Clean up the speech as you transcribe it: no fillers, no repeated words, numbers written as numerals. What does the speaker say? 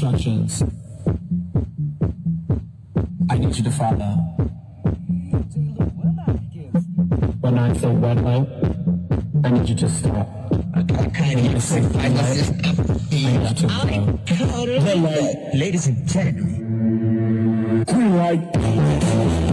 instructions. I need you to follow. When I say red light, I need you to stop. I need you to stop. Ladies and gentlemen, Green light.